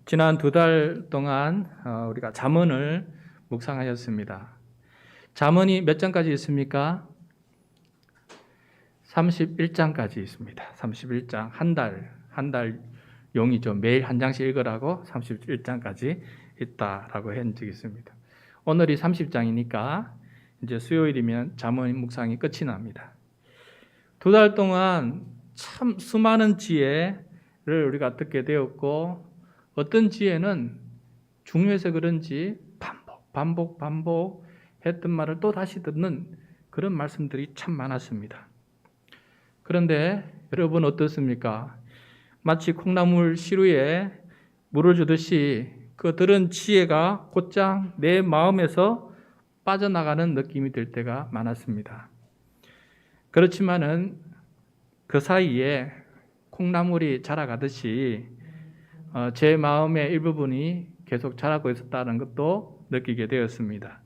지난 2달 동안 우리가 잠언을 묵상하였습니다. 잠언이 몇 장까지 있습니까? 31장까지 있습니다. 31장, 한 달 용이죠. 매일 한 장씩 읽으라고 31장까지 있다라고 한 적이 있습니다. 오늘이 30장이니까 이제 수요일이면 잠언 묵상이 끝이 납니다. 2달 동안 참 수많은 지혜를 우리가 듣게 되었고, 어떤 지혜는 중요해서 그런지 반복 했던 말을 또 다시 듣는 그런 말씀들이 참 많았습니다. 그런데 여러분 어떻습니까? 마치 콩나물 시루에 물을 주듯이 그 들은 지혜가 곧장 내 마음에서 빠져나가는 느낌이 들 때가 많았습니다. 그렇지만은 그 사이에 콩나물이 자라가듯이 제 마음의 일부분이 계속 자라고 있었다는 것도 느끼게 되었습니다.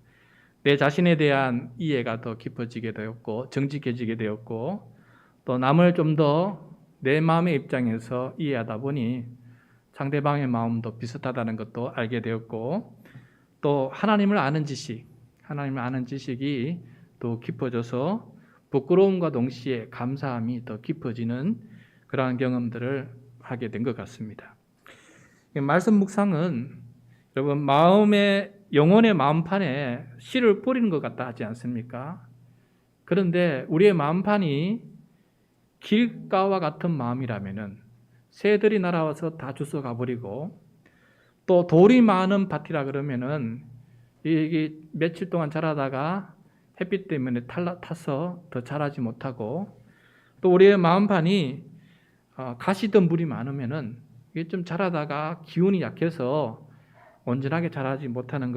내 자신에 대한 이해가 더 깊어지게 되었고, 정직해지게 되었고, 또 남을 좀 더 내 마음의 입장에서 이해하다 보니 상대방의 마음도 비슷하다는 것도 알게 되었고, 또 하나님을 아는 지식이 또 깊어져서 부끄러움과 동시에 감사함이 더 깊어지는 그러한 경험들을 하게 된 것 같습니다. 말씀 묵상은 여러분 영혼의 마음판에 씨를 뿌리는 것 같다 하지 않습니까? 그런데 우리의 마음판이 길가와 같은 마음이라면은 새들이 날아와서 다 주워 가버리고, 또 돌이 많은 밭이라 그러면은 이게 며칠 동안 자라다가 햇빛 때문에 타서 더 자라지 못하고, 또 우리의 마음판이 가시던 물이 많으면은 이게 좀 자라다가 기운이 약해서 온전하게 자라지 못한다는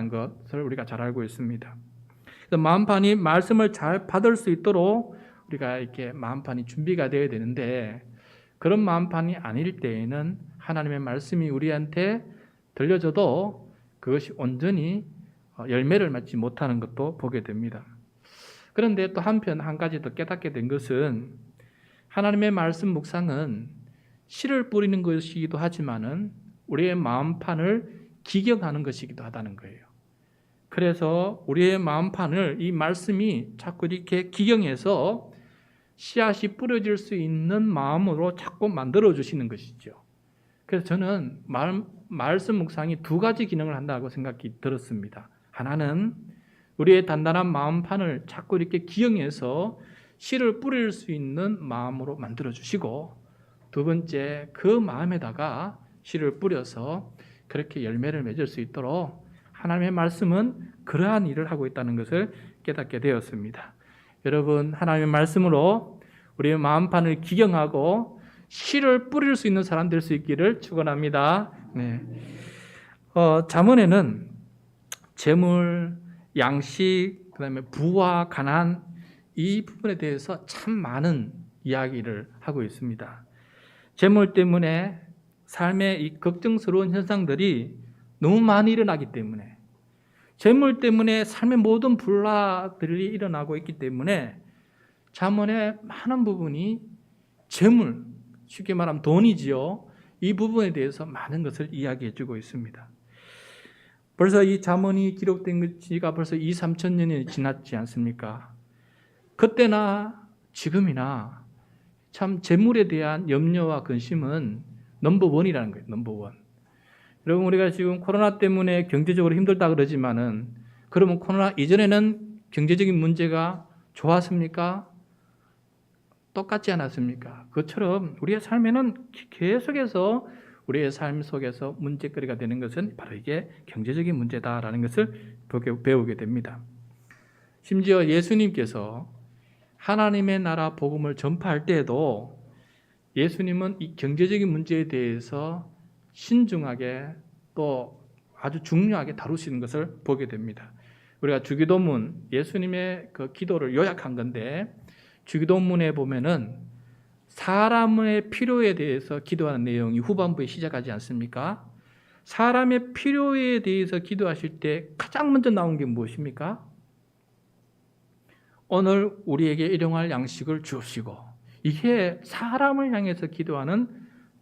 것을 우리가 잘 알고 있습니다. 그래서 마음판이 말씀을 잘 받을 수 있도록 우리가 이렇게 마음판이 준비가 되어야 되는데, 그런 마음판이 아닐 때에는 하나님의 말씀이 우리한테 들려져도 그것이 온전히 열매를 맺지 못하는 것도 보게 됩니다. 그런데 또 한편 한 가지 더 깨닫게 된 것은, 하나님의 말씀 묵상은 씨를 뿌리는 것이기도 하지만은 우리의 마음판을 기경하는 것이기도 하다는 거예요. 그래서 우리의 마음판을 이 말씀이 자꾸 이렇게 기경해서 씨앗이 뿌려질 수 있는 마음으로 자꾸 만들어 주시는 것이죠. 그래서 저는 말씀 묵상이 2가지 기능을 한다고 생각이 들었습니다. 하나는 우리의 단단한 마음판을 자꾸 이렇게 기경해서 씨를 뿌릴 수 있는 마음으로 만들어 주시고, 2번째, 그 마음에다가 씨를 뿌려서 그렇게 열매를 맺을 수 있도록 하나님의 말씀은 그러한 일을 하고 있다는 것을 깨닫게 되었습니다. 여러분, 하나님의 말씀으로 우리의 마음판을 기경하고 씨를 뿌릴 수 있는 사람 될 수 있기를 축원합니다. 네. 잠언에는 재물, 양식, 그다음에 부와 가난, 이 부분에 대해서 참 많은 이야기를 하고 있습니다. 재물 때문에 삶의 이 걱정스러운 현상들이 너무 많이 일어나기 때문에, 재물 때문에 삶의 모든 불화들이 일어나고 있기 때문에 잠언의 많은 부분이 재물, 쉽게 말하면 돈이지요. 이 부분에 대해서 많은 것을 이야기해 주고 있습니다. 벌써 이 잠언이 기록된 지가 벌써 2,000~3,000년이 지났지 않습니까? 그때나 지금이나 참 재물에 대한 염려와 근심은 넘버원이라는 거예요. 넘버원. 여러분, 우리가 지금 코로나 때문에 경제적으로 힘들다 그러지만은, 그러면 코로나 이전에는 경제적인 문제가 좋았습니까? 똑같지 않았습니까? 그것처럼 우리의 삶에는 계속해서 우리의 삶 속에서 문제거리가 되는 것은 바로 이게 경제적인 문제다라는 것을 배우게 됩니다. 심지어 예수님께서 하나님의 나라 복음을 전파할 때에도 예수님은 이 경제적인 문제에 대해서 신중하게 또 아주 중요하게 다루시는 것을 보게 됩니다. 우리가 주기도문, 예수님의 그 기도를 요약한 건데, 주기도문에 보면은 사람의 필요에 대해서 기도하는 내용이 후반부에 시작하지 않습니까? 사람의 필요에 대해서 기도하실 때 가장 먼저 나온 게 무엇입니까? 오늘 우리에게 일용할 양식을 주옵시고. 이게 사람을 향해서 기도하는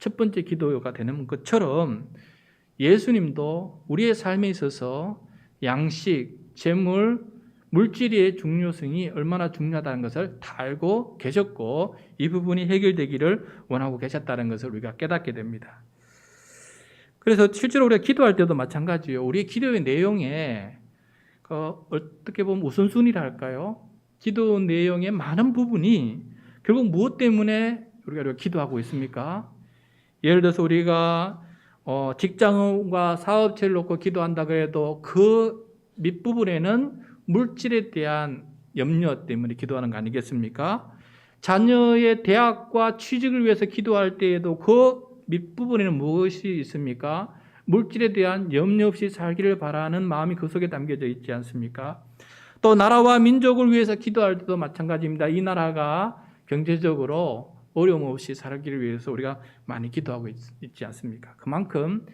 첫 번째 기도가 되는 것처럼 예수님도 우리의 삶에 있어서 양식, 재물, 물질의 중요성이 얼마나 중요하다는 것을 다 알고 계셨고 이 부분이 해결되기를 원하고 계셨다는 것을 우리가 깨닫게 됩니다. 그래서 실제로 우리가 기도할 때도 마찬가지예요. 우리 기도의 내용에 어떻게 보면 우선순위라 할까요? 기도 내용의 많은 부분이 결국 무엇 때문에 우리가 기도하고 있습니까? 예를 들어서 우리가 직장과 사업체를 놓고 기도한다고 해도 그 밑부분에는 물질에 대한 염려 때문에 기도하는 거 아니겠습니까? 자녀의 대학과 취직을 위해서 기도할 때에도 그 밑부분에는 무엇이 있습니까? 물질에 대한 염려 없이 살기를 바라는 마음이 그 속에 담겨져 있지 않습니까? 또 나라와 민족을 위해서 기도할 때도 마찬가지입니다. 이 나라가 경제적으로 어려움 없이 살기를 위해서 우리가 많이 기도하고 있지 않습니까? 그만큼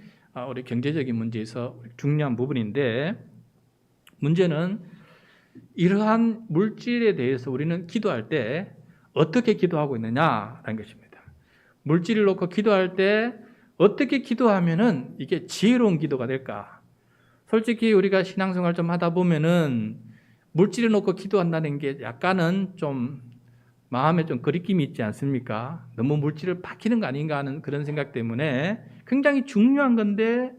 우리 경제적인 문제에서 중요한 부분인데 문제는 이러한 물질에 대해서 우리는 기도할 때 어떻게 기도하고 있느냐라는 것입니다. 물질을 놓고 기도할 때 어떻게 기도하면은 이게 지혜로운 기도가 될까? 솔직히 우리가 신앙생활 좀 하다 보면은 물질을 놓고 기도한다는 게 약간은 좀 마음에 좀 거리낌이 있지 않습니까? 너무 물질을 박히는 거 아닌가 하는 그런 생각 때문에 굉장히 중요한 건데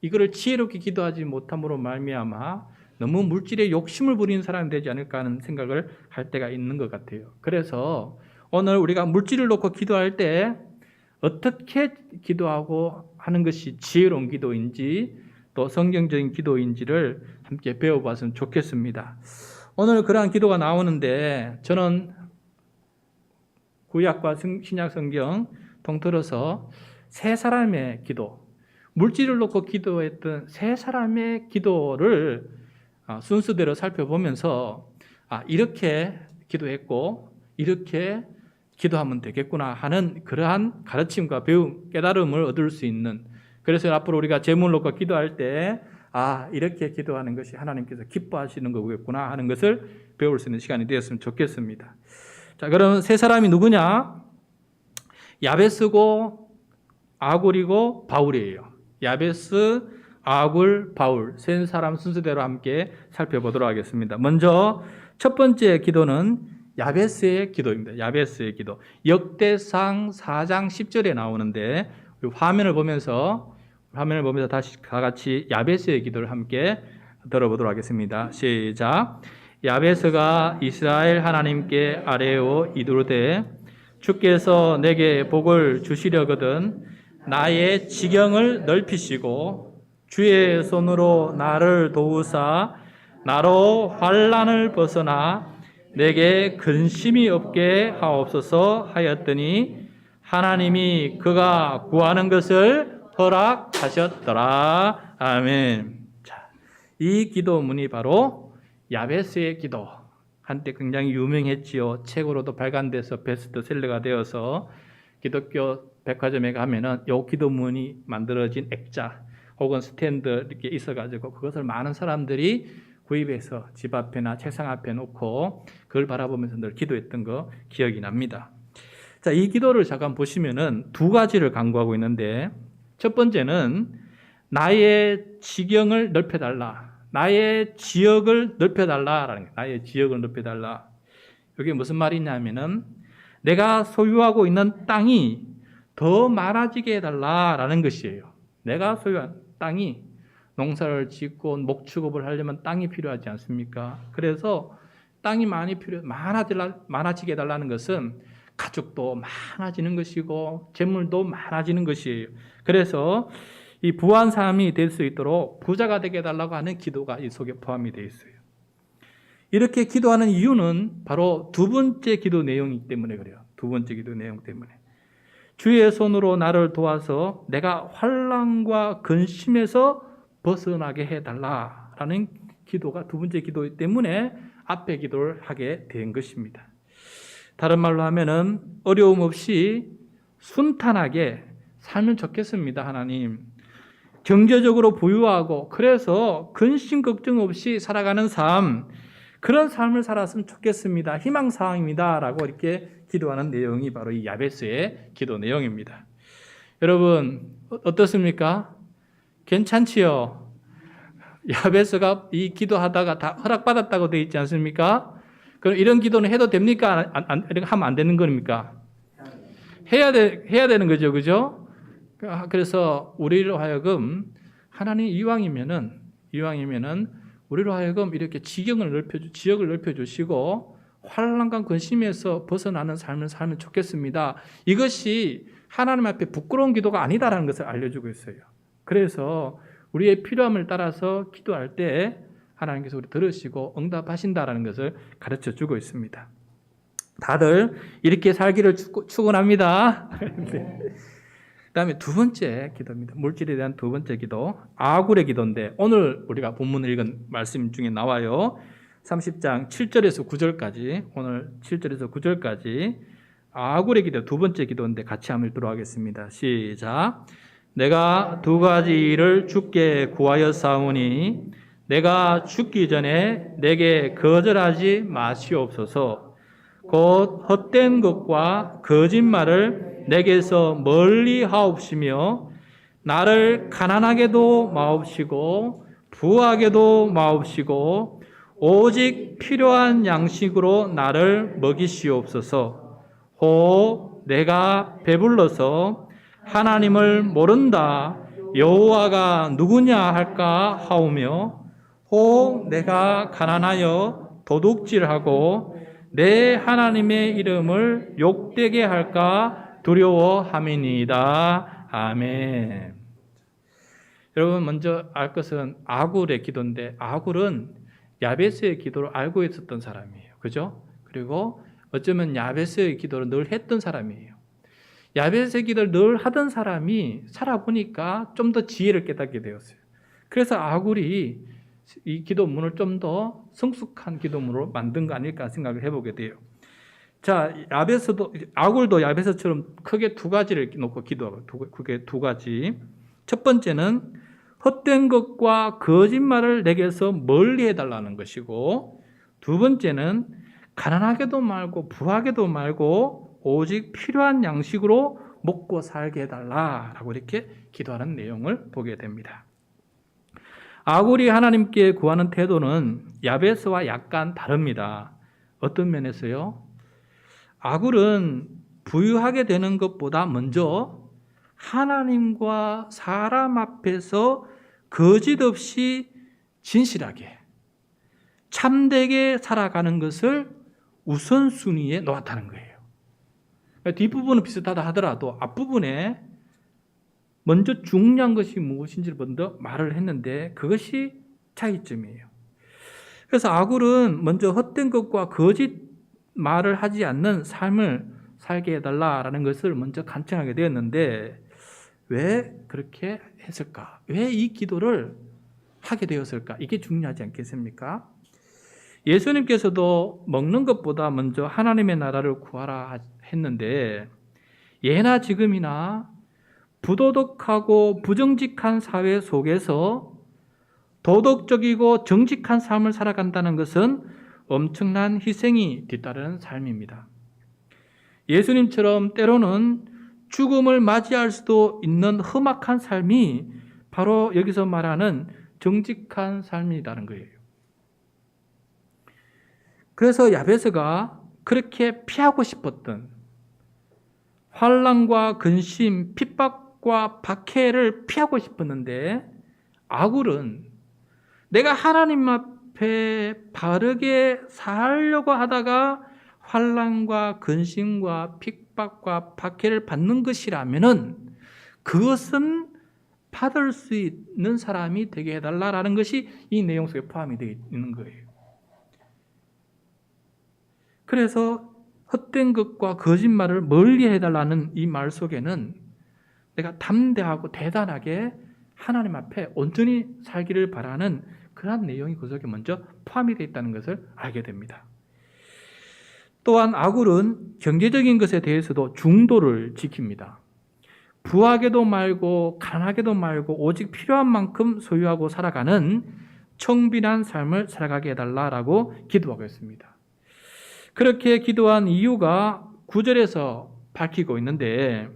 이거를 지혜롭게 기도하지 못함으로 말미암아 너무 물질에 욕심을 부리는 사람이 되지 않을까 하는 생각을 할 때가 있는 것 같아요. 그래서 오늘 우리가 물질을 놓고 기도할 때 어떻게 기도하고 하는 것이 지혜로운 기도인지 또 성경적인 기도인지를 함께 배워봤으면 좋겠습니다. 오늘 그러한 기도가 나오는데 저는 구약과 신약 성경 통틀어서 세 사람의 기도, 물질을 놓고 기도했던 세 사람의 기도를 순서대로 살펴보면서 이렇게 기도했고 이렇게 기도하면 되겠구나 하는 그러한 가르침과 배움, 깨달음을 얻을 수 있는, 그래서 앞으로 우리가 재물 놓고 기도할 때 이렇게 기도하는 것이 하나님께서 기뻐하시는 거겠구나 하는 것을 배울 수 있는 시간이 되었으면 좋겠습니다. 자, 그럼 세 사람이 누구냐? 야베스고 아굴이고 바울이에요. 야베스, 아굴, 바울 세 사람 순서대로 함께 살펴보도록 하겠습니다. 먼저 첫 번째 기도는 야베스의 기도입니다. 야베스의 기도. 역대상 4장 10절에 나오는데 화면을 보면서 다시 다 같이 야베스의 기도를 함께 들어보도록 하겠습니다. 시작. 야베스가 이스라엘 하나님께 아뢰어 이르되 주께서 내게 복을 주시려거든 나의 지경을 넓히시고 주의 손으로 나를 도우사 나로 환난을 벗어나 내게 근심이 없게 하옵소서 하였더니 하나님이 그가 구하는 것을 허락하셨더라. 아멘. 자, 이 기도문이 바로 야베스의 기도. 한때 굉장히 유명했지요. 책으로도 발간돼서 베스트셀러가 되어서 기독교 백화점에 가면은 이 기도문이 만들어진 액자 혹은 스탠드 이렇게 있어가지고 그것을 많은 사람들이 구입해서 집 앞에나 책상 앞에 놓고 그걸 바라보면서 늘 기도했던 거 기억이 납니다. 자, 이 기도를 잠깐 보시면은 두 가지를 강구하고 있는데 첫 번째는 나의 지경을 넓혀달라. 나의 지역을 넓혀달라라는 거예요. 나의 지역을 넓혀달라. 이게 무슨 말이냐면은 내가 소유하고 있는 땅이 더 많아지게 해달라라는 것이에요. 내가 소유한 땅이 농사를 짓고 목축업을 하려면 땅이 필요하지 않습니까? 그래서 땅이 많아지게 해달라는 것은 가족도 많아지는 것이고 재물도 많아지는 것이에요. 그래서 이 부한 삶이 될 수 있도록 부자가 되게 해달라고 하는 기도가 이 속에 포함이 되어 있어요. 이렇게 기도하는 이유는 바로 두 번째 기도 내용이기 때문에 그래요. 두 번째 기도 내용 때문에. 주의 손으로 나를 도와서 내가 환난과 근심에서 벗어나게 해달라라는 기도가 두 번째 기도 때문에 앞에 기도를 하게 된 것입니다. 다른 말로 하면은 어려움 없이 순탄하게 살면 좋겠습니다. 하나님. 경제적으로 부유하고 그래서 근심 걱정 없이 살아가는 삶, 그런 삶을 살았으면 좋겠습니다. 희망사항입니다. 라고 이렇게 기도하는 내용이 바로 이 야베스의 기도 내용입니다. 여러분 어떻습니까? 괜찮지요? 야베스가 이 기도하다가 다 허락받았다고 되어 있지 않습니까? 그럼 이런 기도는 해도 됩니까? 이렇게 하면 안 되는 겁니까? 해야 되는 거죠, 그죠? 그래서 우리로 하여금 하나님 이왕이면은 우리로 하여금 이렇게 지역을 넓혀주시고 환난과 근심에서 벗어나는 삶을 살면 좋겠습니다. 이것이 하나님 앞에 부끄러운 기도가 아니다라는 것을 알려주고 있어요. 그래서 우리의 필요함을 따라서 기도할 때 하나님께서 우리 들으시고 응답하신다라는 것을 가르쳐주고 있습니다. 다들 이렇게 살기를 축원합니다. 그다음에 두 번째 기도입니다. 물질에 대한 두 번째 기도, 아굴의 기도인데 오늘 우리가 본문을 읽은 말씀 중에 나와요. 30장 7절에서 9절까지, 오늘 7절에서 9절까지 아굴의 기도 두 번째 기도인데 같이 한번 읽도록 하겠습니다. 시작. 내가 두 가지 일을 주께 구하였사오니 내가 죽기 전에 내게 거절하지 마시옵소서. 곧 헛된 것과 거짓말을 내게서 멀리 하옵시며 나를 가난하게도 마옵시고 부하게도 마옵시고 오직 필요한 양식으로 나를 먹이시옵소서. 혹 내가 배불러서 하나님을 모른다 여호와가 누구냐 할까 하오며 혹 내가 가난하여 도둑질하고 내 하나님의 이름을 욕되게 할까 두려워함이니이다. 아멘. 여러분 먼저 알 것은 아굴의 기도인데 아굴은 야베스의 기도를 알고 있었던 사람이에요. 그죠? 그리고 어쩌면 야베스의 기도를 늘 했던 사람이에요. 야베스의 기도를 늘 하던 사람이 살아보니까 좀 더 지혜를 깨닫게 되었어요. 그래서 아굴이 이 기도문을 좀 더 성숙한 기도문으로 만든 거 아닐까 생각을 해보게 돼요. 자, 아굴도 야베스처럼 크게 두 가지를 놓고 기도하고, 그게 두 가지. 첫 번째는 헛된 것과 거짓말을 내게서 멀리 해달라는 것이고, 두 번째는 가난하게도 말고 부하게도 말고 오직 필요한 양식으로 먹고 살게 해달라라고 이렇게 기도하는 내용을 보게 됩니다. 아굴이 하나님께 구하는 태도는 야베스와 약간 다릅니다. 어떤 면에서요? 아굴은 부유하게 되는 것보다 먼저 하나님과 사람 앞에서 거짓 없이 진실하게 참되게 살아가는 것을 우선순위에 놓았다는 거예요. 뒷부분은 비슷하다 하더라도 앞부분에 먼저 중요한 것이 무엇인지를 먼저 말을 했는데 그것이 차이점이에요. 그래서 아굴은 먼저 헛된 것과 거짓 말을 하지 않는 삶을 살게 해달라라는 것을 먼저 간청하게 되었는데 왜 그렇게 했을까? 왜 이 기도를 하게 되었을까? 이게 중요하지 않겠습니까? 예수님께서도 먹는 것보다 먼저 하나님의 나라를 구하라 했는데 예나 지금이나 부도덕하고 부정직한 사회 속에서 도덕적이고 정직한 삶을 살아간다는 것은 엄청난 희생이 뒤따르는 삶입니다. 예수님처럼 때로는 죽음을 맞이할 수도 있는 험악한 삶이 바로 여기서 말하는 정직한 삶이라는 거예요. 그래서 야베스가 그렇게 피하고 싶었던 환난과 근심, 핍박과 박해를 피하고 싶었는데 아굴은 내가 하나님 앞에 바르게 살려고 하다가 환난과 근심과 핍박과 박해를 받는 것이라면은 그것은 받을 수 있는 사람이 되게 해달라라는 것이 이 내용 속에 포함이 되어 있는 거예요. 그래서 헛된 것과 거짓말을 멀리 해달라는 이 말 속에는 내가 담대하고 대단하게 하나님 앞에 온전히 살기를 바라는 그런 내용이 그 속에 먼저 포함이 되어 있다는 것을 알게 됩니다. 또한 아굴은 경제적인 것에 대해서도 중도를 지킵니다. 부하게도 말고 가난하게도 말고 오직 필요한 만큼 소유하고 살아가는 청빈한 삶을 살아가게 해달라라고 기도하고 있습니다. 그렇게 기도한 이유가 9절에서 밝히고 있는데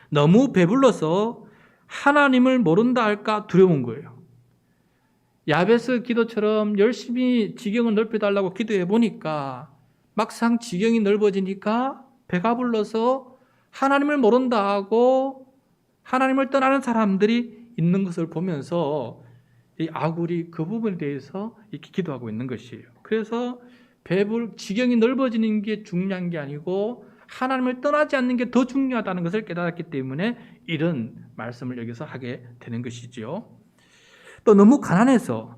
너무 배불러서 하나님을 모른다 할까 두려운 거예요. 야베스 기도처럼 열심히 지경을 넓혀달라고 기도해 보니까 막상 지경이 넓어지니까 배가 불러서 하나님을 모른다 하고 하나님을 떠나는 사람들이 있는 것을 보면서 이 아굴이 그 부분에 대해서 이렇게 기도하고 있는 것이에요. 그래서 지경이 넓어지는 게 중요한 게 아니고 하나님을 떠나지 않는 게 더 중요하다는 것을 깨달았기 때문에 이런 말씀을 여기서 하게 되는 것이지요. 또 너무 가난해서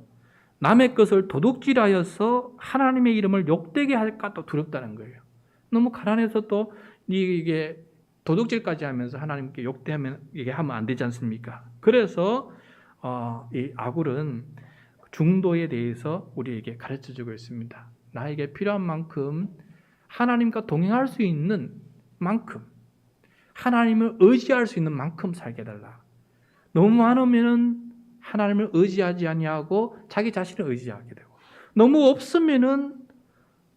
남의 것을 도둑질하여서 하나님의 이름을 욕되게 할까 또 두렵다는 거예요. 너무 가난해서 또 이게 도둑질까지 하면서 하나님께 욕되면 이게 하면 안 되지 않습니까? 그래서 이 아굴은 중도에 대해서 우리에게 가르쳐주고 있습니다. 나에게 필요한 만큼 하나님과 동행할 수 있는 만큼 하나님을 의지할 수 있는 만큼 살게 해달라. 너무 많으면은 하나님을 의지하지 아니하고 자기 자신을 의지하게 되고 너무 없으면은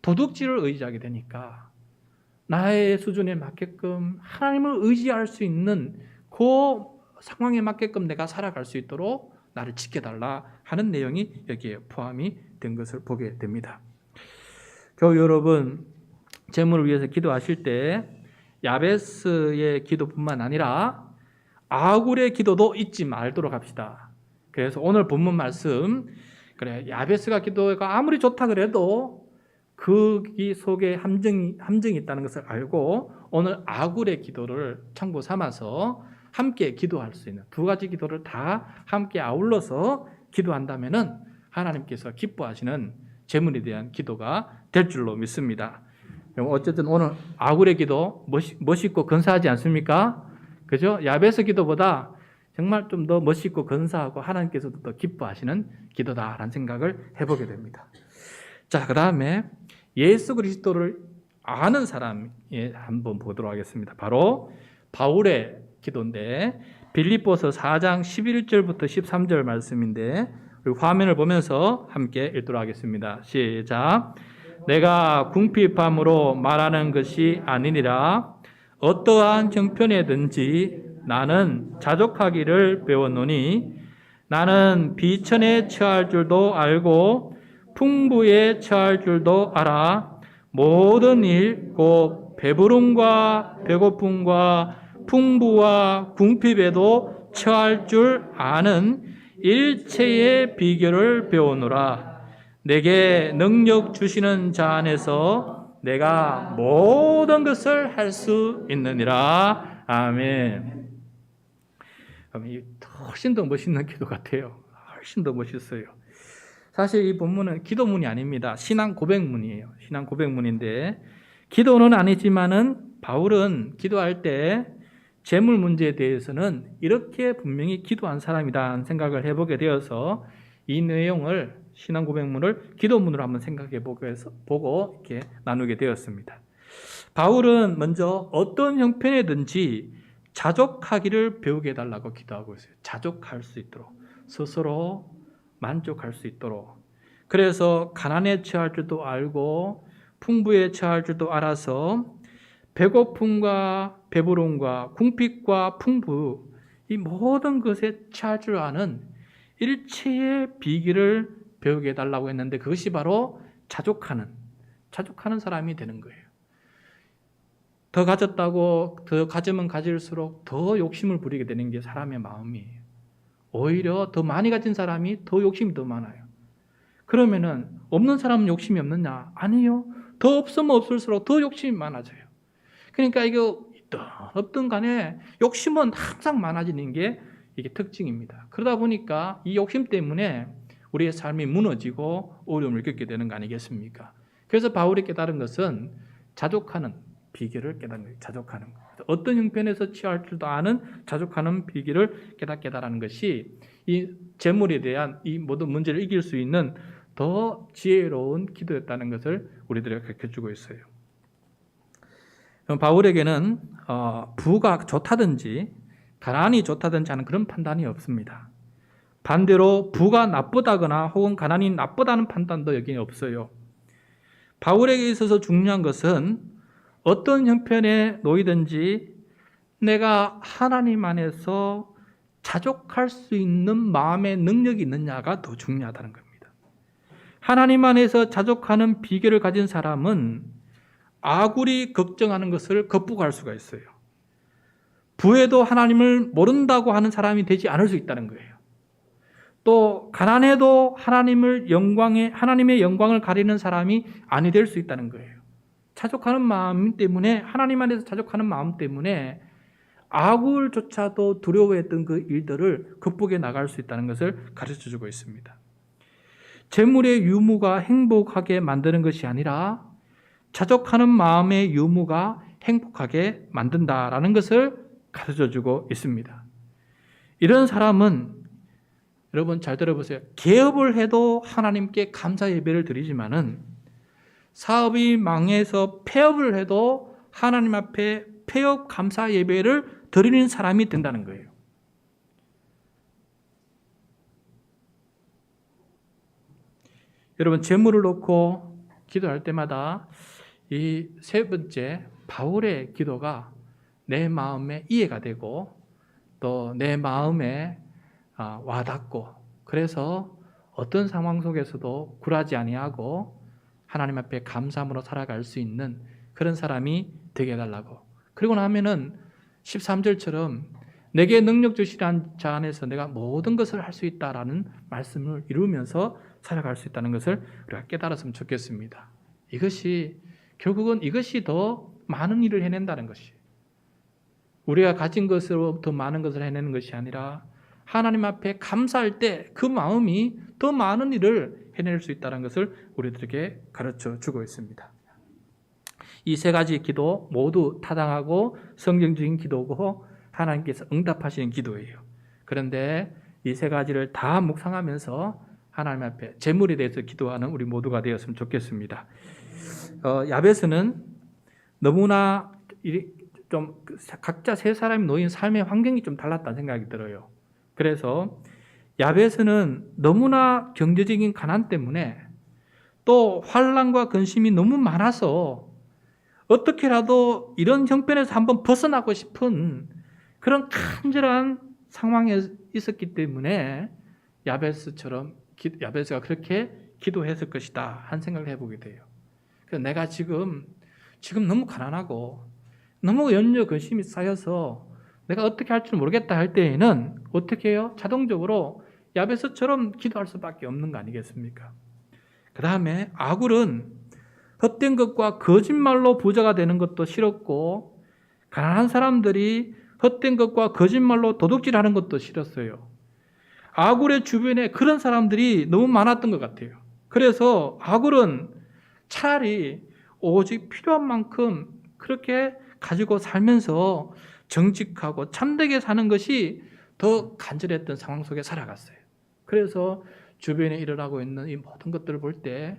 도둑질을 의지하게 되니까 나의 수준에 맞게끔 하나님을 의지할 수 있는 그 상황에 맞게끔 내가 살아갈 수 있도록 나를 지켜달라 하는 내용이 여기에 포함이 된 것을 보게 됩니다. 교우 여러분, 재물을 위해서 기도하실 때 야베스의 기도뿐만 아니라 아굴의 기도도 잊지 말도록 합시다. 그래서 오늘 본문 말씀, 그래 야베스가 기도가 아무리 좋다 그래도 그 속에 함정이 있다는 것을 알고 오늘 아굴의 기도를 참고 삼아서 함께 기도할 수 있는 두 가지 기도를 다 함께 아울러서 기도한다면은 하나님께서 기뻐하시는 재물에 대한 기도가 될 줄로 믿습니다. 어쨌든 오늘 아굴의 기도 멋있고 근사하지 않습니까? 그죠? 야베스 기도보다 정말 좀 더 멋있고 근사하고 하나님께서도 더 기뻐하시는 기도다라는 생각을 해보게 됩니다. 자, 그 다음에 예수 그리스도를 아는 사람이 한번 보도록 하겠습니다. 바로 바울의 기도인데 빌립보서 4장 11절부터 13절 말씀인데 우리 화면을 보면서 함께 읽도록 하겠습니다. 시작. 내가 궁핍함으로 말하는 것이 아니니라. 어떠한 형편에든지 나는 자족하기를 배웠노니 나는 비천에 처할 줄도 알고 풍부에 처할 줄도 알아. 모든 일 곧 배부름과 배고픔과 풍부와 궁핍에도 처할 줄 아는 일체의 비결을 배우노라. 내게 능력 주시는 자 안에서 내가 모든 것을 할 수 있느니라. 아멘. 훨씬 더 멋있는 기도 같아요. 훨씬 더 멋있어요. 사실 이 본문은 기도문이 아닙니다. 신앙 고백문이에요. 신앙 고백문인데 기도는 아니지만은 바울은 기도할 때 재물 문제에 대해서는 이렇게 분명히 기도한 사람이다 생각을 해보게 되어서 이 내용을 신앙 고백문을 기도문으로 한번 생각해 보고 이렇게 나누게 되었습니다. 바울은 먼저 어떤 형편에든지 자족하기를 배우게 해달라고 기도하고 있어요. 자족할 수 있도록, 스스로 만족할 수 있도록. 그래서 가난에 처할 줄도 알고 풍부에 처할 줄도 알아서 배고픔과 배부름과 궁핍과 풍부 이 모든 것에 처할 줄 아는 일체의 비결을 배우게 해달라고 했는데 그것이 바로 자족하는 사람이 되는 거예요. 더 가졌다고 더 가지면 가질수록 더 욕심을 부리게 되는 게 사람의 마음이에요. 오히려 더 많이 가진 사람이 더 욕심이 더 많아요. 그러면은 없는 사람은 욕심이 없느냐? 아니요. 더 없으면 없을수록 더 욕심이 많아져요. 그러니까 이거 없든 간에 욕심은 항상 많아지는 게 이게 특징입니다. 그러다 보니까 이 욕심 때문에 우리의 삶이 무너지고 어려움을 겪게 되는 거 아니겠습니까? 그래서 바울이 깨달은 것은 자족하는 비결을 깨닫는 거예요. 자족하는 거. 어떤 형편에서 취할 줄도 아는 자족하는 비결을 깨닫는 것이 이 재물에 대한 이 모든 문제를 이길 수 있는 더 지혜로운 기도였다는 것을 우리들에게 가르쳐주고 있어요. 바울에게는 부가 좋다든지 가난이 좋다든지 하는 그런 판단이 없습니다. 반대로 부가 나쁘다거나 혹은 가난이 나쁘다는 판단도 여기에 없어요. 바울에게 있어서 중요한 것은 어떤 형편에 놓이든지 내가 하나님 안에서 자족할 수 있는 마음의 능력이 있느냐가 더 중요하다는 겁니다. 하나님 안에서 자족하는 비결을 가진 사람은 아굴이 걱정하는 것을 극복할 수가 있어요. 부에도 하나님을 모른다고 하는 사람이 되지 않을 수 있다는 거예요. 또 가난해도 하나님의 영광을 가리는 사람이 아니 될 수 있다는 거예요. 자족하는 마음 때문에, 하나님 안에서 자족하는 마음 때문에 아굴조차도 두려워했던 그 일들을 극복해 나갈 수 있다는 것을 가르쳐주고 있습니다. 재물의 유무가 행복하게 만드는 것이 아니라 자족하는 마음의 유무가 행복하게 만든다라는 것을 가르쳐주고 있습니다. 이런 사람은, 여러분 잘 들어보세요. 개업을 해도 하나님께 감사 예배를 드리지만은 사업이 망해서 폐업을 해도 하나님 앞에 폐업 감사 예배를 드리는 사람이 된다는 거예요. 여러분, 재물을 놓고 기도할 때마다 이 세 번째 바울의 기도가 내 마음에 이해가 되고 또 내 마음에 와닿고, 그래서 어떤 상황 속에서도 굴하지 아니하고 하나님 앞에 감사함으로 살아갈 수 있는 그런 사람이 되게 해달라고. 그리고 나면은 13절처럼 내게 능력 주시는 자 안에서 내가 모든 것을 할 수 있다라는 말씀을 이루면서 살아갈 수 있다는 것을 우리가 깨달았으면 좋겠습니다. 결국은 이것이 더 많은 일을 해낸다는 것이, 우리가 가진 것으로 더 많은 것을 해내는 것이 아니라 하나님 앞에 감사할 때 그 마음이 더 많은 일을 해낼 수 있다는 것을 우리들에게 가르쳐 주고 있습니다. 이 세 가지 기도 모두 타당하고 성경적인 기도고 하나님께서 응답하시는 기도예요. 그런데 이 세 가지를 다 묵상하면서 하나님 앞에 재물에 대해서 기도하는 우리 모두가 되었으면 좋겠습니다. 야베스는 너무나 좀 각자 세 사람이 놓인 삶의 환경이 좀 달랐다는 생각이 들어요. 그래서 야베스는 너무나 경제적인 가난 때문에 또 환난과 근심이 너무 많아서 어떻게라도 이런 형편에서 한번 벗어나고 싶은 그런 간절한 상황에 있었기 때문에 야베스가 그렇게 기도했을 것이다 한 생각을 해보게 돼요. 그래서 내가 지금 너무 가난하고 너무 염려 근심이 쌓여서 내가 어떻게 할 줄 모르겠다 할 때에는 어떻게 해요? 자동적으로 야베스처럼 기도할 수밖에 없는 거 아니겠습니까? 그 다음에 아굴은 헛된 것과 거짓말로 부자가 되는 것도 싫었고, 가난한 사람들이 헛된 것과 거짓말로 도둑질하는 것도 싫었어요. 아굴의 주변에 그런 사람들이 너무 많았던 것 같아요. 그래서 아굴은 차라리 오직 필요한 만큼 그렇게 가지고 살면서 정직하고 참되게 사는 것이 더 간절했던 상황 속에 살아갔어요. 그래서 주변에 일어나고 있는 이 모든 것들을 볼 때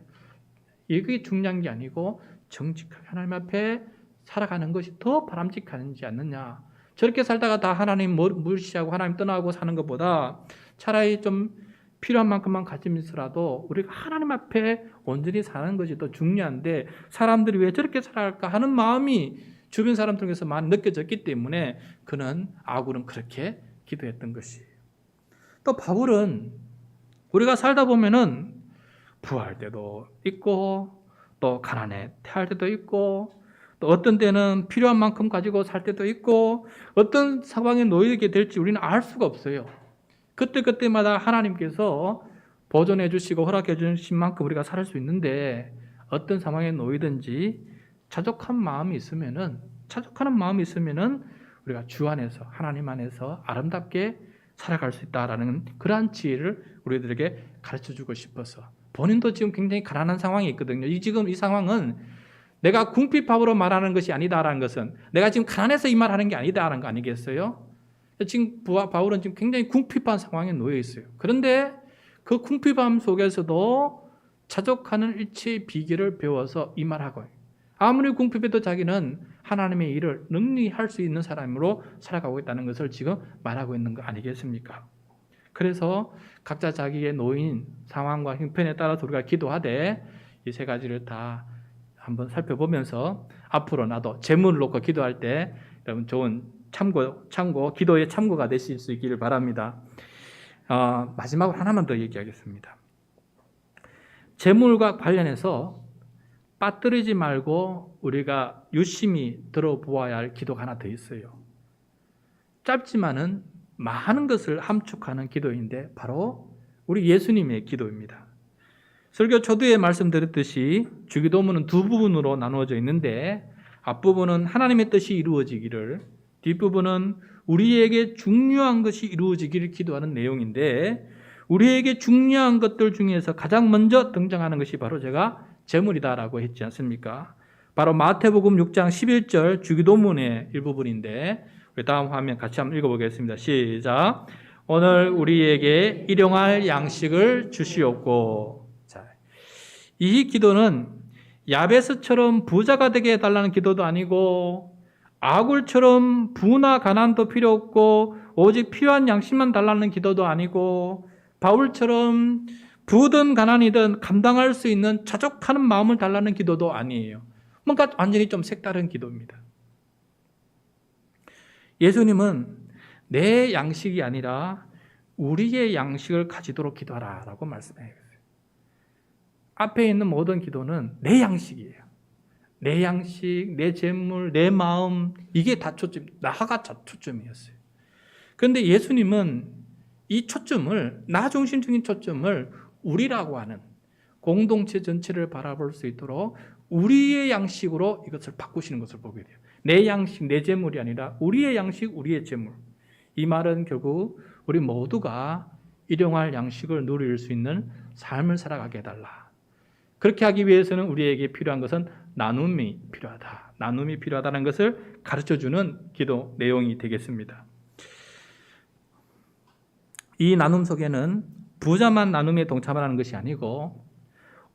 이게 중요한 게 아니고 정직하게 하나님 앞에 살아가는 것이 더 바람직하지 않느냐. 저렇게 살다가 다 하나님 무시하고 하나님 떠나고 사는 것보다 차라리 좀 필요한 만큼만 가지면서라도 우리가 하나님 앞에 온전히 사는 것이 더 중요한데, 사람들이 왜 저렇게 살아갈까 하는 마음이 주변 사람들에게서 많이 느껴졌기 때문에 그는 아굴은 그렇게 기도했던 것이에요. 또 바울은 우리가 살다 보면은 부할 때도 있고 또 가난해 태할 때도 있고 또 어떤 때는 필요한 만큼 가지고 살 때도 있고 어떤 상황에 놓이게 될지 우리는 알 수가 없어요. 그때마다 하나님께서 보존해 주시고 허락해 주신 만큼 우리가 살 수 있는데, 어떤 상황에 놓이든지 자족하는 마음이 있으면은 우리가 주 안에서 하나님 안에서 아름답게 살아갈 수 있다라는 그러한 지혜를 우리들에게 가르쳐 주고 싶어서, 본인도 지금 굉장히 가난한 상황이 있거든요. 지금 이 상황은 내가 궁핍함으로 말하는 것이 아니다라는 것은 내가 지금 가난해서 이 말하는 게 아니다라는 거 아니겠어요? 지금 바울은 지금 굉장히 궁핍한 상황에 놓여 있어요. 그런데 그 궁핍함 속에서도 자족하는 일체의 비결을 배워서 이 말하고, 아무리 궁핍해도 자기는 하나님의 일을 능히 할 수 있는 사람으로 살아가고 있다는 것을 지금 말하고 있는 거 아니겠습니까? 그래서 각자 자기의 놓인 상황과 형편에 따라서 우리가 기도하되 이 세 가지를 다 한번 살펴보면서 앞으로 나도 재물을 놓고 기도할 때 여러분 좋은 참고 기도의 참고가 되실 수 있기를 바랍니다. 마지막으로 하나만 더 얘기하겠습니다. 재물과 관련해서 빠뜨리지 말고 우리가 유심히 들어보아야 할 기도가 하나 더 있어요. 짧지만은 많은 것을 함축하는 기도인데 바로 우리 예수님의 기도입니다. 설교 초두에 말씀드렸듯이 주기도문은 두 부분으로 나누어져 있는데 앞부분은 하나님의 뜻이 이루어지기를, 뒷부분은 우리에게 중요한 것이 이루어지기를 기도하는 내용인데 우리에게 중요한 것들 중에서 가장 먼저 등장하는 것이 바로 제가 재물이다라고 했지 않습니까? 바로 마태복음 6장 11절 주기도문의 일부분인데 우리 다음 화면 같이 한번 읽어보겠습니다. 시작. 오늘 우리에게 일용할 양식을 주시옵고. 자, 이 기도는 야베스처럼 부자가 되게 해달라는 기도도 아니고 아굴처럼 부나 가난도 필요 없고 오직 필요한 양식만 달라는 기도도 아니고 바울처럼 부든 가난이든 감당할 수 있는 자족하는 마음을 달라는 기도도 아니에요. 뭔가 완전히 좀 색다른 기도입니다. 예수님은 내 양식이 아니라 우리의 양식을 가지도록 기도하라 라고 말씀해요. 앞에 있는 모든 기도는 내 양식이에요. 내 양식, 내 재물, 내 마음, 이게 다 초점, 나가 초점이었어요. 그런데 예수님은 이 초점을, 나 중심적인 초점을 우리라고 하는 공동체 전체를 바라볼 수 있도록 우리의 양식으로 이것을 바꾸시는 것을 보게 돼요. 내 양식, 내 재물이 아니라 우리의 양식, 우리의 재물. 이 말은 결국 우리 모두가 일용할 양식을 누릴 수 있는 삶을 살아가게 해달라. 그렇게 하기 위해서는 우리에게 필요한 것은 나눔이 필요하다. 나눔이 필요하다는 것을 가르쳐주는 기도 내용이 되겠습니다. 이 나눔 속에는 부자만 나눔에 동참하는 것이 아니고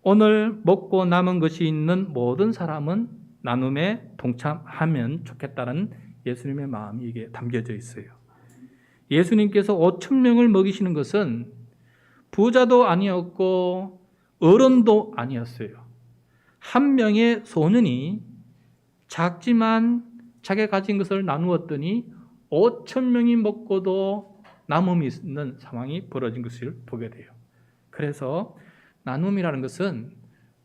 오늘 먹고 남은 것이 있는 모든 사람은 나눔에 동참하면 좋겠다는 예수님의 마음이 이게 담겨져 있어요. 예수님께서 5,000명을 먹이시는 것은 부자도 아니었고 어른도 아니었어요. 한 명의 소년이 작지만 자기가 가진 것을 나누었더니 5,000명이 먹고도 남음이 있는 상황이 벌어진 것을 보게 돼요. 그래서 나눔이라는 것은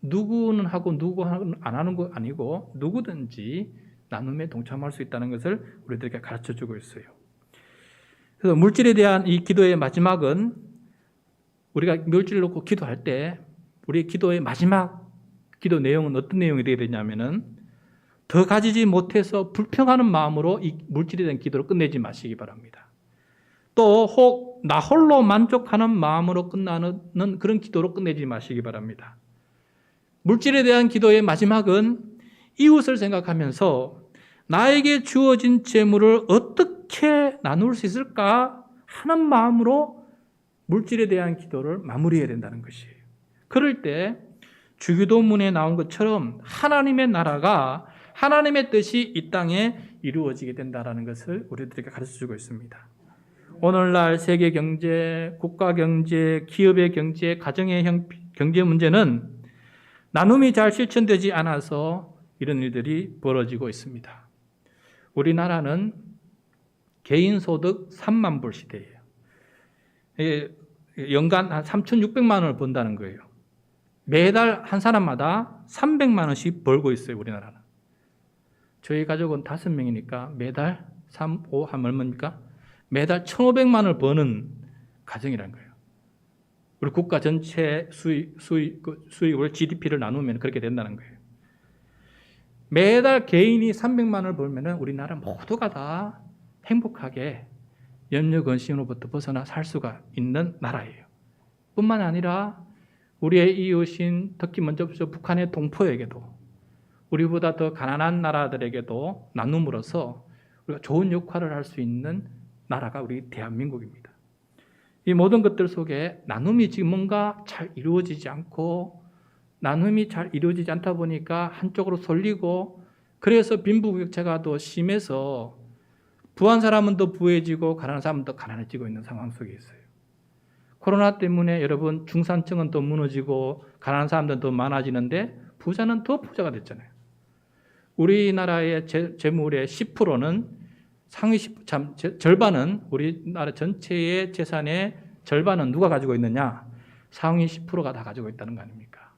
누구는 하고 누구는 안 하는 거 아니고 누구든지 나눔에 동참할 수 있다는 것을 우리들에게 가르쳐주고 있어요. 그래서 물질에 대한 이 기도의 마지막은 우리가 물질을 놓고 기도할 때 우리 기도의 마지막 기도 내용은 어떤 내용이 되게 되냐면은 더 가지지 못해서 불평하는 마음으로 이 물질에 대한 기도를 끝내지 마시기 바랍니다. 또 혹 나 홀로 만족하는 마음으로 끝나는 그런 기도로 끝내지 마시기 바랍니다. 물질에 대한 기도의 마지막은 이웃을 생각하면서 나에게 주어진 재물을 어떻게 나눌 수 있을까 하는 마음으로 물질에 대한 기도를 마무리해야 된다는 것이에요. 그럴 때 주기도문에 나온 것처럼 하나님의 나라가 하나님의 뜻이 이 땅에 이루어지게 된다는 것을 우리들에게 가르쳐주고 있습니다. 오늘날 세계 경제, 국가 경제, 기업의 경제, 가정의 경제 문제는 나눔이 잘 실천되지 않아서 이런 일들이 벌어지고 있습니다. 우리나라는 개인 소득 3만 불 시대예요. 연간 한 3,600만 원을 번다는 거예요. 매달 한 사람마다 300만 원씩 벌고 있어요, 우리나라는. 저희 가족은 5명이니까 매달 3, 5 하면 얼마입니까? 매달 1,500만 원을 버는 가정이라는 거예요. 우리 국가 전체 수익을 GDP를 나누면 그렇게 된다는 거예요. 매달 개인이 300만 원을 벌면 우리나라 모두가 다 행복하게 염려 근심으로부터 벗어나 살 수가 있는 나라예요. 뿐만 아니라 우리의 이웃인 특히 먼저 북한의 동포에게도 우리보다 더 가난한 나라들에게도 나눔으로써 우리가 좋은 역할을 할 수 있는 나라가 우리 대한민국입니다. 이 모든 것들 속에 나눔이 지금 뭔가 잘 이루어지지 않고 나눔이 잘 이루어지지 않다 보니까 한쪽으로 쏠리고 그래서 빈부격차가 더 심해서 부한 사람은 더 부해지고 가난한 사람은 더 가난해지고 있는 상황 속에 있어요. 코로나 때문에 여러분 중산층은 더 무너지고 가난한 사람들은 더 많아지는데 부자는 더 부자가 됐잖아요. 우리나라의 재물의 10%는 절반은 우리나라 전체의 재산의 절반은 누가 가지고 있느냐? 상위 10%가 다 가지고 있다는 거 아닙니까?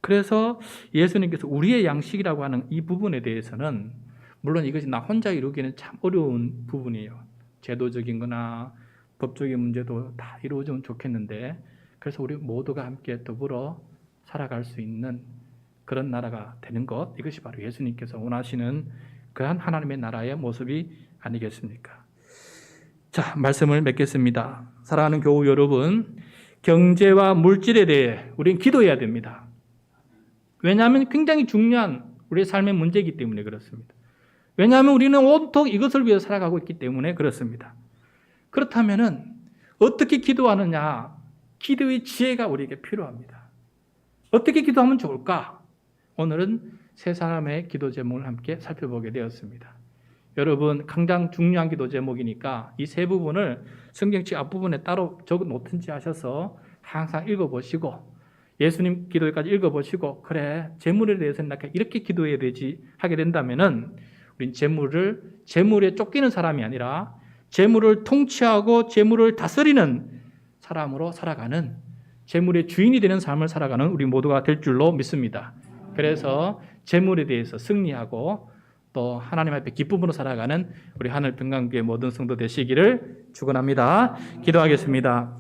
그래서 예수님께서 우리의 양식이라고 하는 이 부분에 대해서는 물론 이것이 나 혼자 이루기는 참 어려운 부분이에요. 제도적인 거나 법적인 문제도 다 이루어지면 좋겠는데 그래서 우리 모두가 함께 더불어 살아갈 수 있는 그런 나라가 되는 것, 이것이 바로 예수님께서 원하시는 그한 하나님의 나라의 모습이 아니겠습니까? 자, 말씀을 맺겠습니다. 사랑하는 교우 여러분, 경제와 물질에 대해 우리는 기도해야 됩니다. 왜냐하면 굉장히 중요한 우리의 삶의 문제이기 때문에 그렇습니다. 왜냐하면 우리는 온통 이것을 위해 살아가고 있기 때문에 그렇습니다. 그렇다면 어떻게 기도하느냐? 기도의 지혜가 우리에게 필요합니다. 어떻게 기도하면 좋을까? 오늘은 세 사람의 기도 제목을 함께 살펴보게 되었습니다. 여러분, 가장 중요한 기도 제목이니까 이 세 부분을 성경책 앞부분에 따로 적어 놓든지 하셔서 항상 읽어보시고 예수님 기도까지 읽어보시고 그래, 재물에 대해서는 이렇게 기도해야 되지 하게 된다면은 우린 재물에 쫓기는 사람이 아니라 재물을 통치하고 재물을 다스리는 사람으로 살아가는, 재물의 주인이 되는 삶을 살아가는 우리 모두가 될 줄로 믿습니다. 그래서 재물에 대해서 승리하고 또 하나님 앞에 기쁨으로 살아가는 우리 하늘평강교회 모든 성도 되시기를 축원합니다. 기도하겠습니다.